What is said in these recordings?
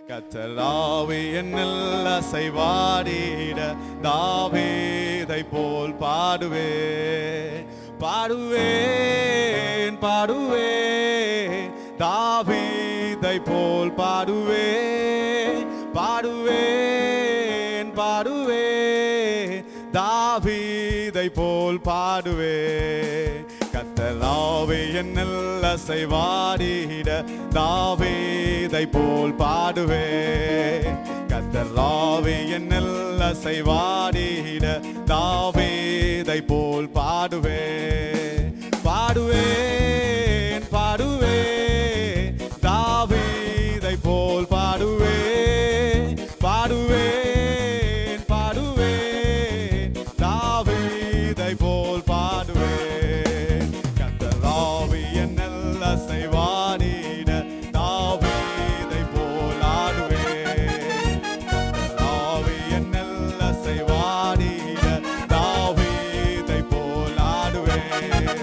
கர்த்தராவே என்னில் அசைவாடிட தாவீதை போல் பாடுவேன் பாடுவேன் பாடுவேன் தாவீதை போல் பாடுவேன் பாடுவேன் பாடுவேன் தாவீதை போல் பாடுவேன் கர்த்தராவே என்னில் அசைவாடிட தாவீதை போல் பாடுவேன் கர்த்தராவே என்னில் அசைவாடிட தாவீதை போல் பாடுவேன் பாடுவேன் பாடுவேன் தாவீதை போல் பாடுவேன் பாடுவேன் பாடுவேன் தாவீதை போல் பாடுவேன் கர்த்தராவே என்னில் அசைவாடிட தாவீதை போல் ஆடுவேன் கர்த்தராவே என்னில் அசைவாடிட தாவீதை போல் ஆடுவேன்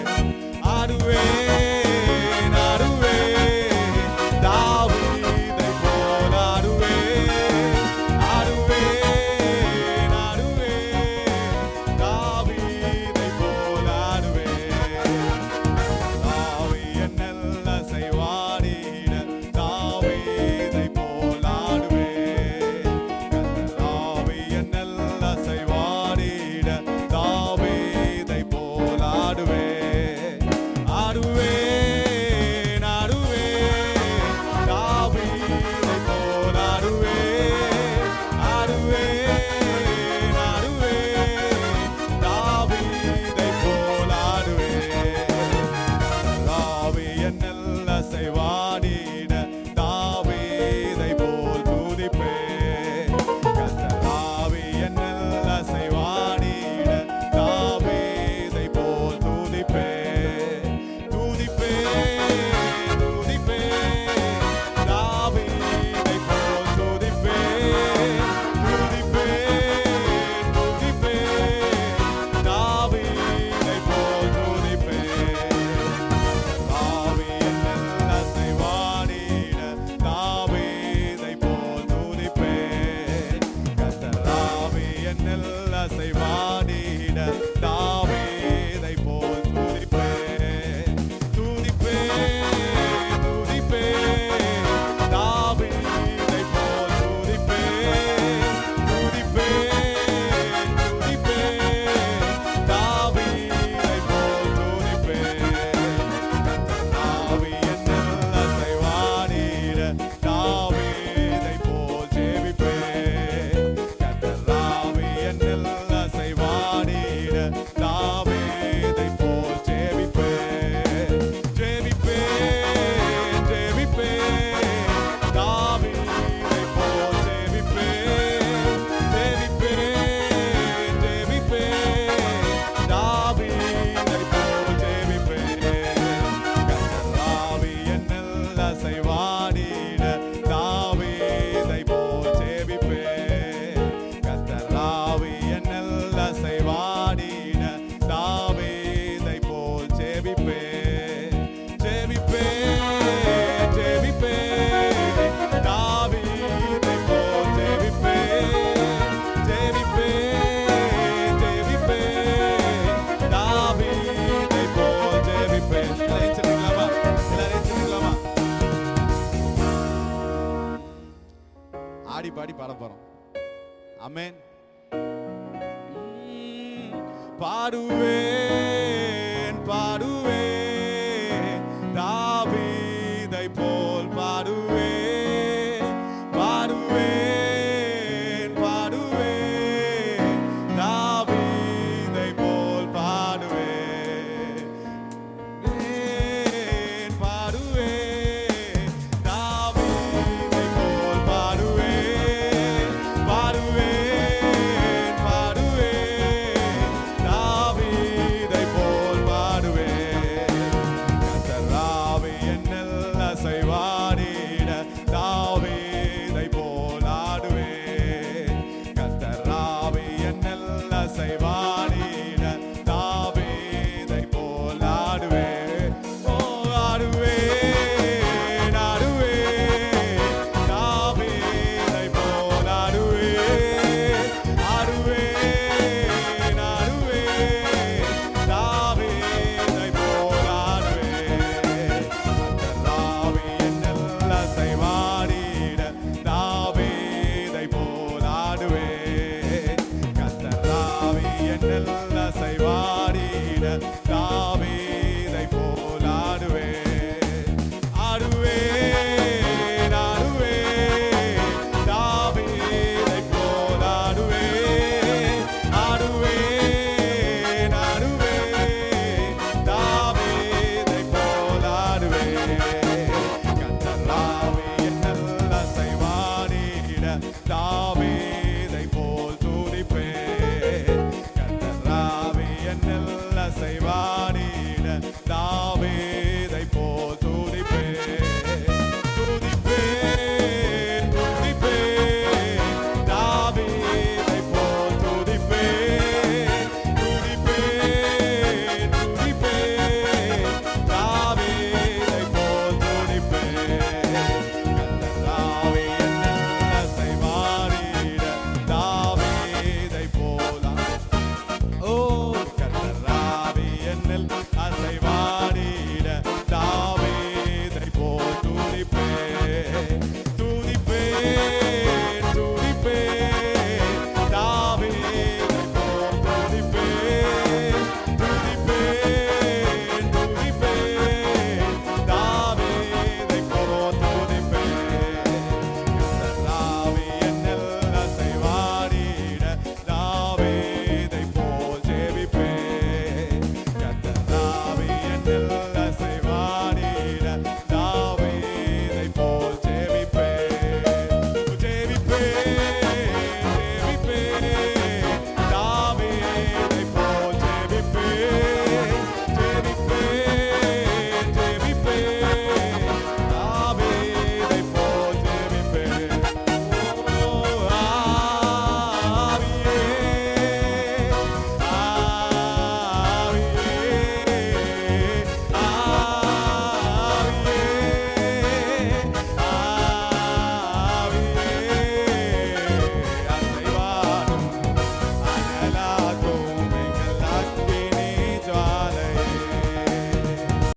ஆடுவேன் ஆடுவேன் தாவீதை போல் ஆடுவேன் ஆடுவேன் ஆடுவேன் தாவீதை போல் ஆடுவேன் தாவி என்னில் அசைவாடிட தாவீதை போல் ஆடுவேன் கர்த்தராவே என்னில் அசைவாடிட தாவீதை போல் ஆடுவேன் ஆடுவேன் ஆடுவேன் தாவீதை போல் ஆடுவேன் ஆடுவேன் ஆடுவேன் தாவீதை போல் ஆடுவேன் தாவி என்னில் அசைவாடிட தாவீதை போல் துதிப்பேன் கர்த்தராவே என்னில் அசைவாடிட தாவீதை போல் துதிப்பேன் துதிப்பேன் துதிப்பேன் தாவீதை போல் துதிப்பேன் துதிப்பேன் துதிப்பேன் தாவீதை போல் துதிப்பேன் தாவி என்னில் அசைவாடிட தாவீதை போல் துதிப்பேன் கர்த்தராவே என்னில் அசைவாடிட தாவீதை போல் துதிப்பேன் துதிப்பேன் துதிப்பேன் தாவீதை போல் துதிப்பேன் துதிப்பேன் துதிப்பேன் தாவீதை போல் துதிப்பேன் கர்த்தராவே என்னில் அசைவாடிட தாவீதை போல் ஜெபிப்பேன் கர்த்தராவே என்னில் அசைவாடிட தாவீதை போல் ஜெபிப்பேன் ஜெபிப்பேன் ஜெபிப்பேன் தாவீதை போல் ஜெபிப்பேன் ஜெபிப்பேன் ஜெபிப்பேன் தாவீதை போல் ஜெபிப்பேன் கர்த்தராவே என்னில் அசைவாடிட தாவீதை போல் ஜெபிப்பேன் கர்த்தராவே என்னில் அசைவாடிட தாவீதை போல் ஜெபிப்பேன் ஜெபிப்பேன் ஜெபிப்பேன் தாவீதை போல் ஜெபிப்பேன் ஜெபிப்பேன் ஜெபிப்பேன் தாவீதை போல் ஜெபிப்பேன் எல்லாரும் சொல்லுங்களாமா எல்லாரும் சொல்லுங்களாமா ஆடி பாடி பாட போறோம் ஆமென் பாடுவேன்